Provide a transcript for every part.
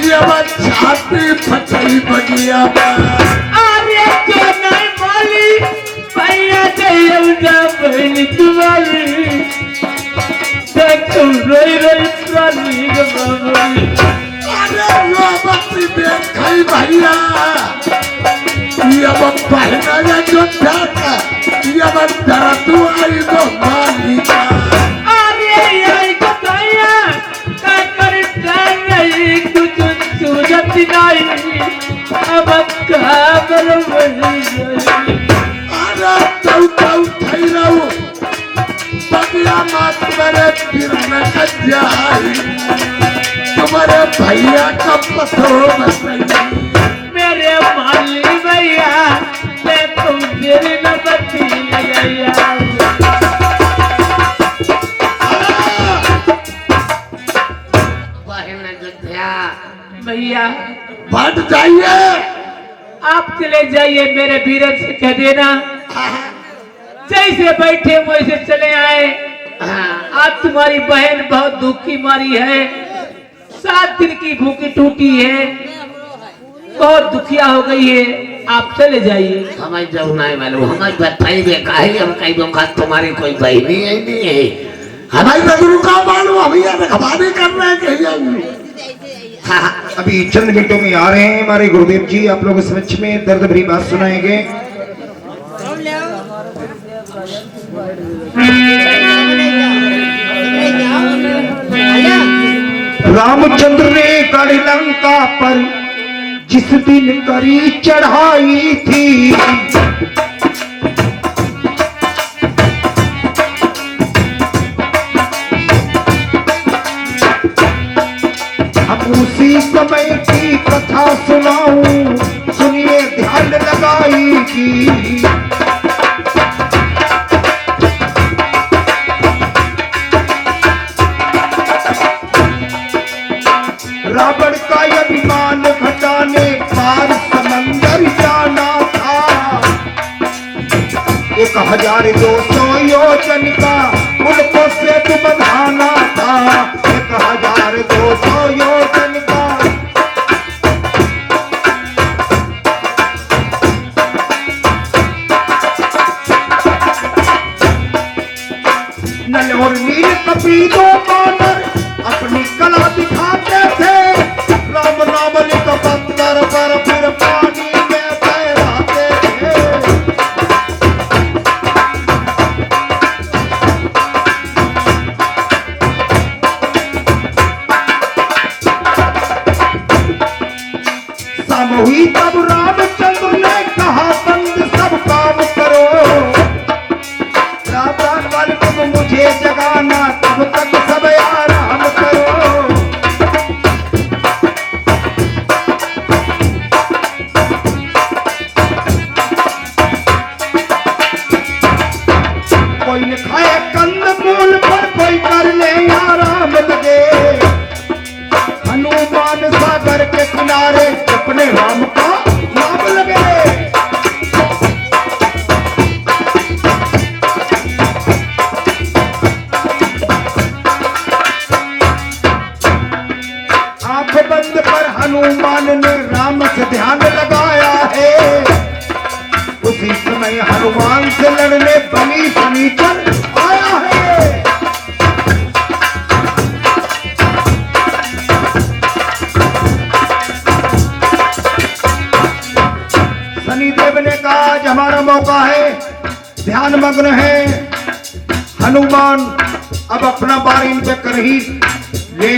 ये बात छाती फटई बगिया अरे क्यों नहीं माली भैया जय बहन तुम्हारी तुम रोई रोई प्राणी गवाई। अरे वो बत्ती देख खाई भैया ये बात पहना या जो जाता ये बात जरा तू आई तो मालिका अरे यही को भैया का कर नहीं कुछ सूरत नहीं अब काबर बनी गई। अरे तू खाई रहो बगिया मात मेरे फिरने का जाई तुम्हारे भैया का पत्थर में मेरे माली भैया मैं तुम मेरी न बत्ती लगाया भैया बढ़ जाइए आप चले जाइए मेरे बीरज से कह देना जैसे बैठे वैसे चले आए। आज तुम्हारी बहन बहुत दुखी मारी है 7 दिन की भूखी टूटी है बहुत दुखिया हो गई है आप चले जाइए। हमें जब नहीं मालूम हमें बताई दे काहे हम कई दूंगा तुम्हारी कोई बहनी है नहीं है हमारी नजरों का मालूम हम यहाँ रखवाली कर रहे हैं कहीं अभी चंद मिनटों में आ रहे हैं हमारे गुरुदेव जी आप लोग समक्ष में दर्द भरी बात सुनाएंगे। रामचंद्र ने गढ़ लंका पर जिस दिन करी चढ़ाई थी उसी समय की कथा सुनाऊं सुनिए ध्यान लगाई की रावण का अभिमान घटाने पार समंदर जाना था 1200 योजन का मुल्कों से तू बंधाना था 1200 योजन का नल और नील कपी दो बानर अपनी कला दिखाते थे राम नाम लिख पत्थर पर फिर पानी में तैराते थे हुई तब रामचंद्र ने कहा बंद सब काम करो राजा कल तुम मुझे जगाना तब तक सब आराम करो कोई ने खाए कंद मूल पर कोई कर ले आराम लगे हनुमान सागर के किनारे अपने राम का नाम लगे आंख बंद पर हनुमान ने राम से ध्यान लगाया है उसी समय हनुमान से लड़ने बनी शनिचर आया है शनिदेव ने कहा आज हमारा मौका है ध्यान मग्न है हनुमान अब अपना बार इन पे कर ही ले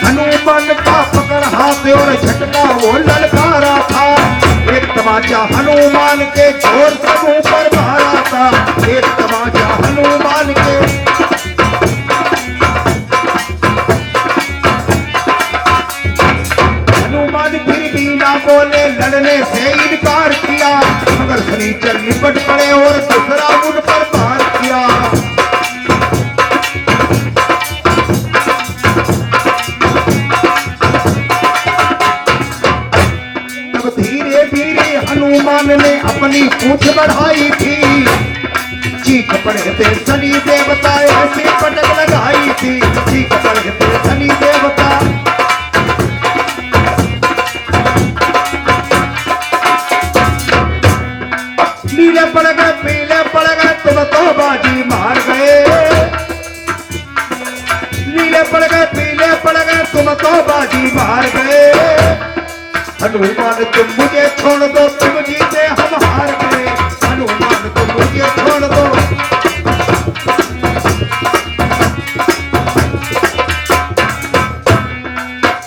हनुमान का पकड़ हाथ और झटका वो ललकारा था एक तमाचा हनुमान के जोर से मुंह पर मारा था एक तमाचा हनुमान के हनुमान फिर भी ना बोले लड़ने से इनकार किया मगर शनिचर निपट पड़े और दूसरा उन पर वार किया तब धीरे धीरे हनुमान ने अपनी पूछ बढ़ाई थी। चीख पड़ते शनि देवता ऐसी पटक लगाई थी। चीख पड़ते शनि देवता नीले पड़ गए पीले पड़ गए तुम तो बाजी मार गए। नीले पड़ गए पीले पड़ गए तुम तो बाजी मार गए। हनुमान तुम मुझे छोड़ दो तुम जीते हम हार गए। हनुमान तुम मुझे छोड़ दो।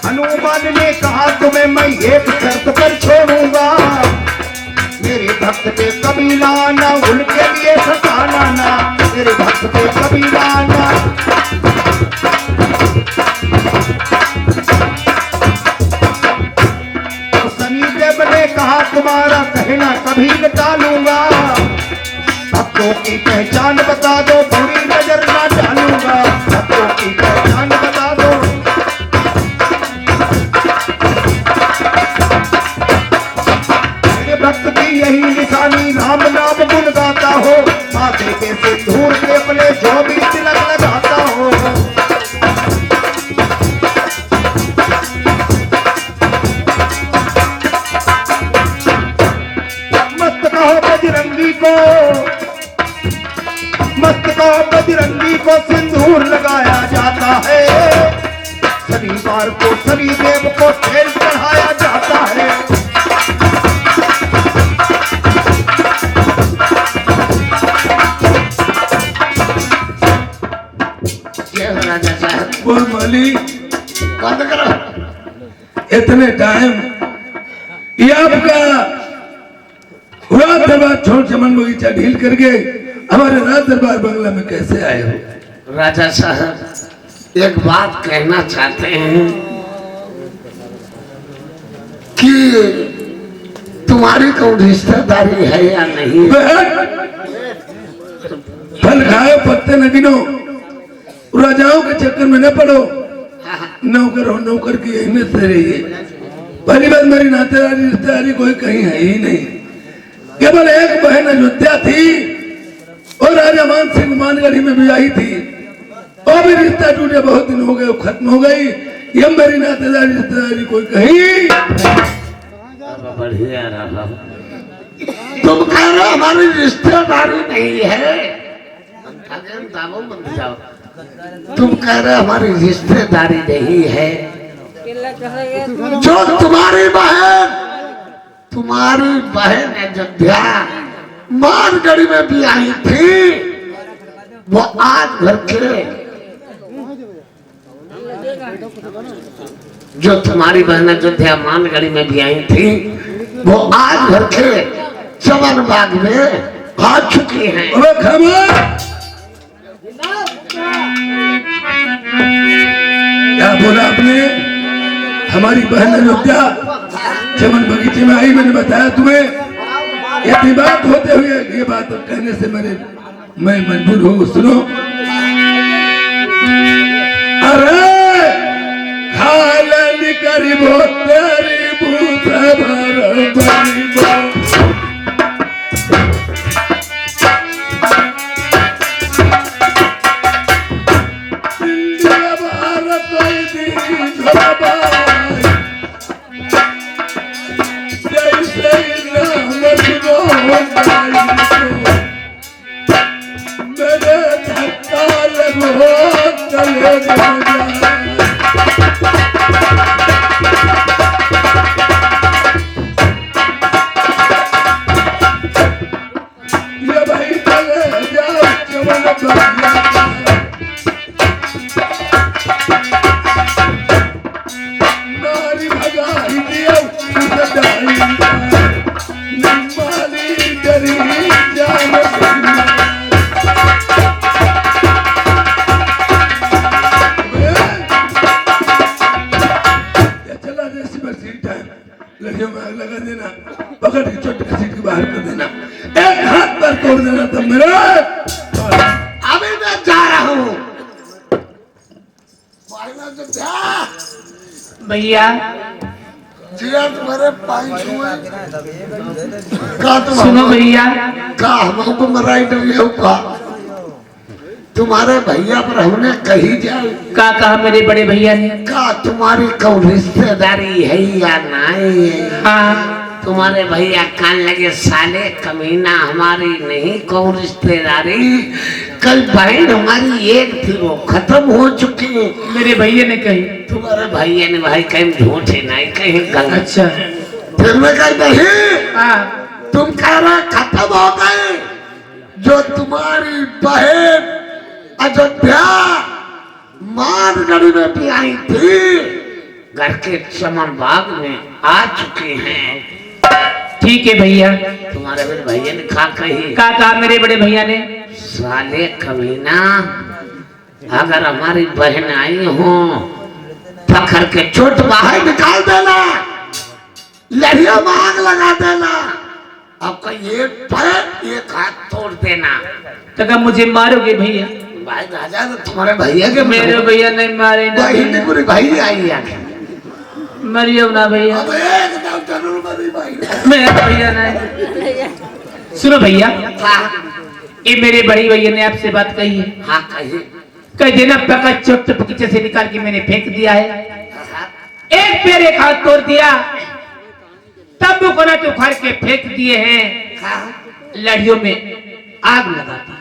हनुमान ने कहा तुम्हें मैं एक शर्त पर छोड़ूंगा। मेरे भक्त पे कभी लाना उनके लिए सताना ना। मेरे भक्त पे कभी लाना। शनिदेव ने कहा तुम्हारा कहना कभी न टालूंगा। भक्तों की पहचान बता दो बुरी नजर ना डालूंगा। भक्तों की पहचान बता दो। भक्त की यही निशानी राम नाम गुण गाता हो। माथे पे सिंदूर के अपने जो भी तिलक लगाता हो। मस्त कहो बजरंगी को। मस्त कहो बजरंगी को सिंदूर लगाया जाता है। शनिवार को शनिदेव को तेल चढ़ाया जाता है। राजा साहब बोल माली बंद करो। इतने टाइम ये आपका रात दरबार छोड़ चमन बगीचा ढील करके हमारे रात दरबार बंगला में कैसे आए हो? राजा साहब एक बात कहना चाहते हैं कि तुम्हारी कोई रिश्तेदारी है या नहीं? फल खाओ पत्ते न गिनो। राजाओं के चक्कर में न पड़ो। नौकर हो नौकर की अहमियत से रहिए। पहली बात मेरी नातेदारी रिश्तेदारी कोई कहीं है ही नहीं। केवल एक बहन अयोध्या थी और राजा मान सिंह मानगढ़ी में भी आई थी। और भी रिश्ता टूटे बहुत दिन हो गए, खत्म हो गई। ये मेरी नातेदारी रिश्तेदारी कोई कहीं। बढ़िया रहा। तुम कह रहे हो हमारी रिश्तेदारी नहीं है। जाओ। तुम कह रहे हो हमारी रिश्तेदारी नहीं है। जो तुम्हारी बहन अयोध्या मानगढ़ी में भी आई थी वो आज भर के जो तुम्हारी बहन अयोध्या मानगढ़ी में भी आई थी वो आज भर के चमन बाग में आ चुकी हैं। क्या बोला आपने? हमारी बहन अयोध्या चमन बगीचे में आई। मैंने बताया तुम्हें ये बात होते हुए ये बात कहने से मैं मजबूर हूँ। सुनो। अरे खाली करीबो तेरी बूथ भर लड़ियों में आग लगा देना, पकड़ के चोट घसीट के बाहर कर देना, एक हाथ पर तोड़ देना। तब मेरा अभी मैं जा रहा हूँ। भैया जिया तुम्हारे पाई हुए का तुम सुनो भैया, का हमको मराई नहीं का तुम्हारे भैया पर हमने कही जाए का कहा मेरे बड़े भैया ने? का तुम्हारी कौ रिश्तेदारी है या नहीं है? हाँ तुम्हारे भैया कान लगे साले कमीना, हमारी नहीं कौ रिश्तेदारी। कल बहन हमारी एक थी वो खत्म हो चुकी है। मेरे भैया ने कही। तुम्हारे भैया ने भाई कहीं झूठे नहीं कहीं गलत। अच्छा फिर मैं कही नहीं, हाँ तुम कह रहे खत्म हो गए। जो तुम्हारी बहन अयोध्या मानगढ़ी में भी आई थी, घर के चमन बाग में आ चुके हैं। ठीक है भैया। तुम्हारे बड़े भैया ने कही का कहा मेरे बड़े भैया ने? साले कमीना, अगर हमारी बहन आई हो पकड़ के चोट बाहर निकाल देना, लड़िया मांग लगा देना, आपका एक पैर एक हाथ तोड़ देना। तो कब मुझे मारोगे भैया? भाई राजा ने तुम्हारे भैया के मेरे भैया नहीं मारे ना। बहन पूरी भाई आई है। मरियो ना भैया, अब एकदम जरूर मरी भाई। मेरे भैया नहीं। सुनो भैया, हाँ ये मेरे बड़ी भैया ने आपसे बात कही है। हाँ कही कह देना पका चोट बगीचे से निकाल के मैंने फेंक दिया है। एक पैर एक हाथ तोड़ दिया, तब वो कोना तो उखाड़ के फेंक दिए हैं। लड़ियों में आग लगा दी।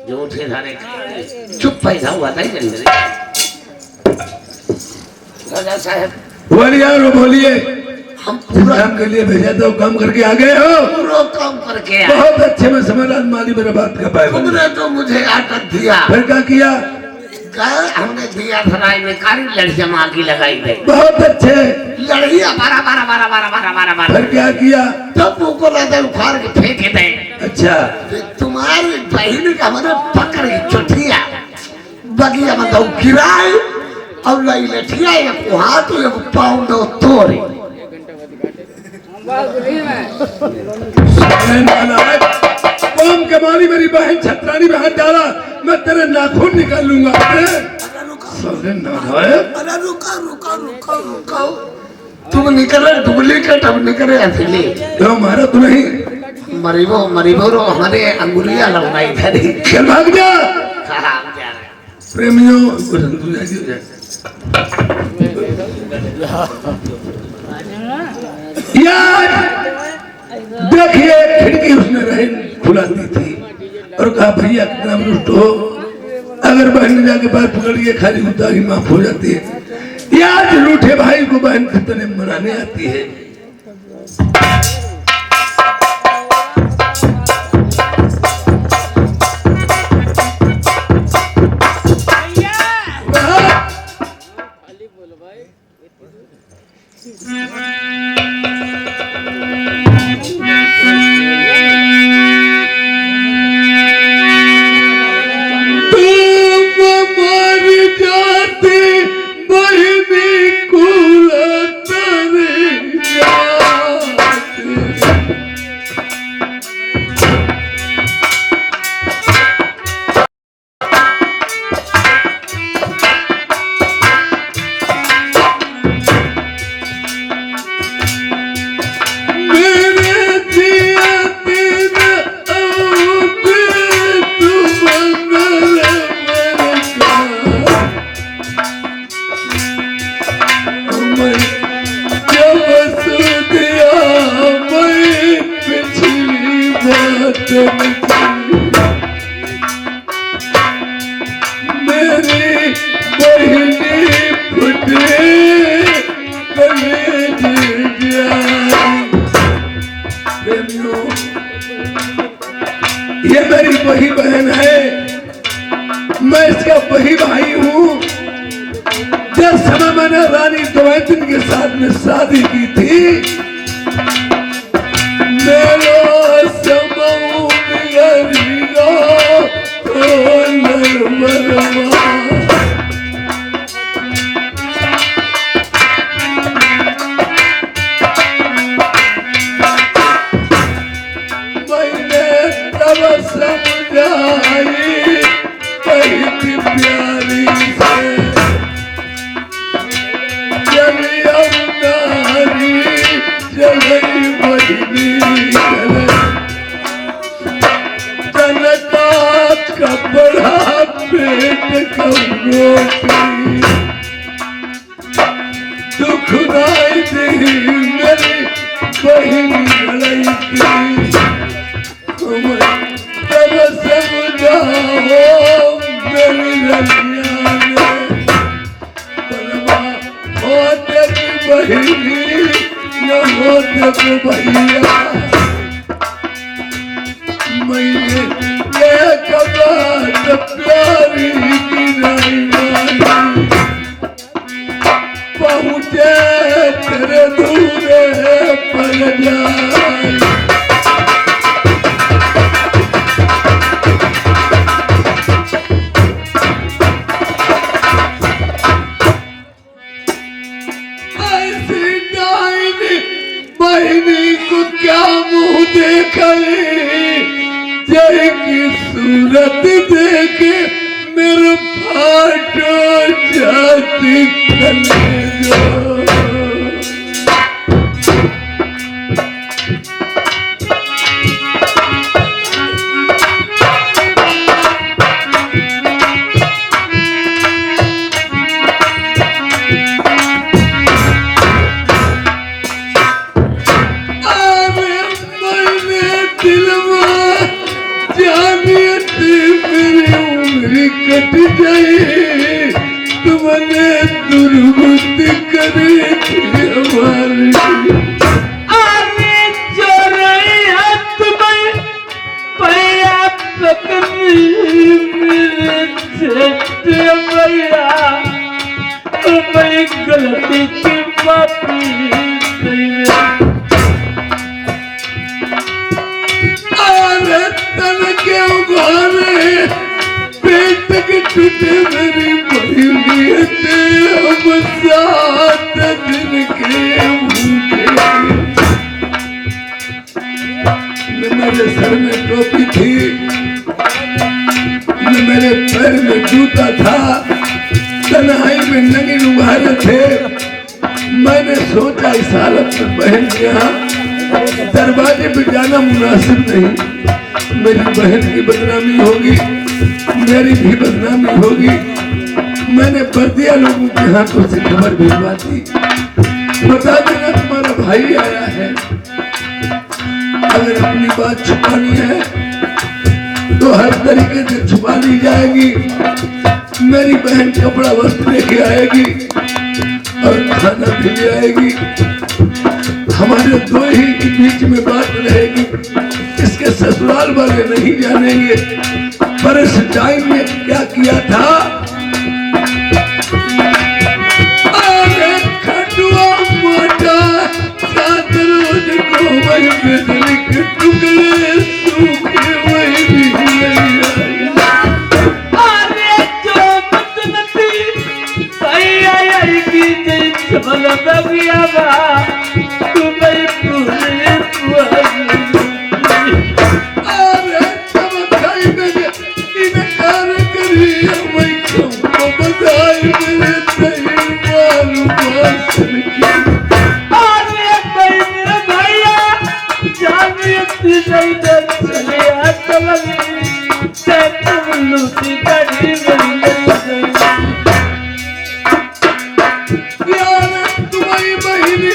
झूठे धारे चुप पैदा हुआ था जल्दी। राजा साहब बोलिए और बोलिए, हम जिस पूरा काम के लिए भेजा था वो काम करके आ गए हो। पूरा काम करके आए। बहुत अच्छे में समझदार माली मेरा बात का पाए। तुमने तो मुझे आदत दिया, फिर क्या किया? गए हमने दिया धराई में कारी लड़िया मांगी लगाई गई। बहुत अच्छे। लड़िया बारा बारा बारा बारा बारा बारा बारा फिर क्या किया? तब वो रहते उखाड़ के फेंके थे। अच्छा तुम्हारी बहन का मैंने पकड़ के चोटिया बगिया में दो गिराई और लई लेठिया एक हाथ एक पाँव दो तोड़े। कौन के मारी मेरी बहन छतरानी में हाथ डाला, मैं तेरे नाखून निकाल लूंगा। अरे रुका रुका रुका रुका, तुम निकले डुप्लीकेट, हम निकले असली। क्यों मारा तू नहीं? मरीबो रो हमारे अंगुलियां लगाई धरी। चल भाग जा। कहाँ हम जा रहे हैं? प्रेमियों यार देखिए, खिड़की उसने रहे खुला दी थी और कहा भैया कितना रुष्ट हो, अगर बहन ने जाके बाहर पकड़ के खाली उतारी माफ हो जाती है। यार रूठे भाई को बहन कितने मनाने आती है। मेरी बहनी फुटे ये मेरी वही बहन है, मैं इसका वही भाई हूँ। जिस समय मैंने रानी द्वैतन के साथ में शादी की थी, मेरा समूह बिगड़ेगा तो नरमरवा। मैंने तब समझाई कही थी प्यारी से, जब तब समझाओ मेरी रतिया ने बलवा होते की बहिनी न होते को भैया मैंने एक बात प्यारी की नहीं मानी पहुँचे तेरे दूरे पर जाए ऐसी डायनी बहनी को क्या मुंह देखा जय की सूरत देखे मेरे फाटो जाती कलेजो कट जाए तुमने दुर्गति करे हमारी आने जो रही है तुम्हें भैया पकड़ी मेरे चेते भैया तुम्हें गलती की माफी अरे तन के उगारे पेट के टूटे मेरी बहिनी थे हम 7 दिन के भूखे न मेरे सर में टोपी थी न मेरे पैर में जूता था तन्हाई में नंगे लुगारे थे मैंने सोचा इस हालत में बहन के यहाँ दरवाजे पे जाना मुनासिब नहीं मेरी बहन की बदनामी होगी मेरी भी बदनामी होगी मैंने बर्दिया लोगों के हाथों से खबर भिजवा दी बता देना तुम्हारा भाई आया है अगर अपनी बात छुपानी है तो हर तरीके से छुपा ली जाएगी मेरी बहन कपड़ा वस्त्र लेके आएगी और खाना भी ले आएगी हमारे दो ही के बीच में बात रहेगी इसके ससुराल वाले नहीं जानेंगे पर इस टाइम में क्या किया था अरे खटुआ मोटा 7 रोज को वही बिजली के टुकड़े सूखे वही भी अरे जो मतनती भैया यार की चल बगिया बा तुम्हें पूरे अरे चमकाई मेरे इनकार करी मैं तुमको बधाई मेरे तेरी मालूम बासन की अरे मेरे भैया जानिए नहीं दे चले आतलगी से तुम लूटी कड़ी मेरी यार तुम्हारी बहिनी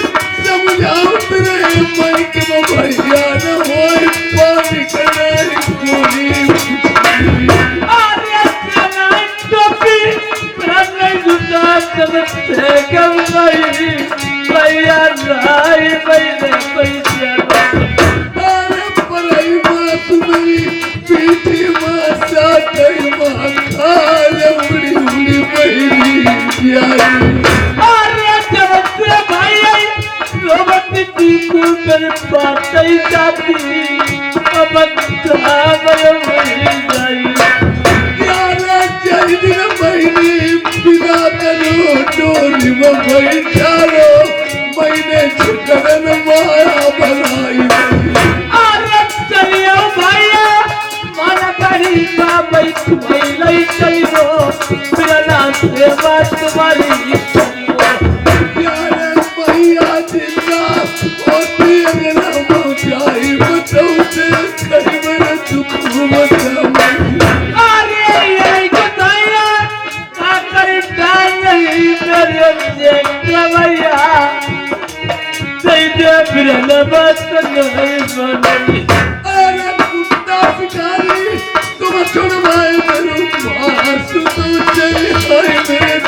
समझाओ तेरे माइक में भैया न होए पानी कनाई पूरी अरे चला टोपी प्राण जुटा चलते कब नहीं भैया राई मैंने पैसा अरे पराई माँ तुम्हारी पीठी माँ साथी माँ खाले उड़ी उड़ी बहिनी प्यारी अरे चलते भैया रोबती को मेरे पास ही जाती अब तो मेरी जाई यारा चाहिए बहिनी बिना करो डोरी में बैठा लो मैंने छुटन माया बनाई अरे चलियो भैया माना करी का बैठ नहीं चलियो बिना से बात तुम्हारी यारे भैया जिंदा होती अगर पहुंचाई बताऊते कहीं मेरा दुख अरे ये बताया का करी डाल नहीं मेरे भैया सही दे बिना बात नहीं नहीं। अरे कुत्ता शिकारी तुम छुड़वाए मेरे पास तो चले आए मेरे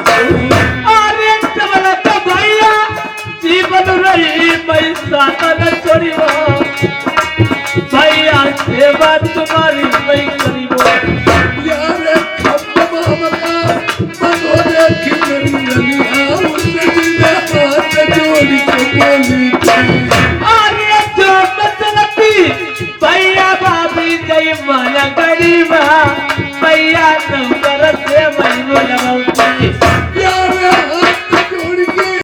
दर्द अरे तबला का भैया जीवन रही मैं साथ न छोड़ियो भैया सेवा तुम्हारी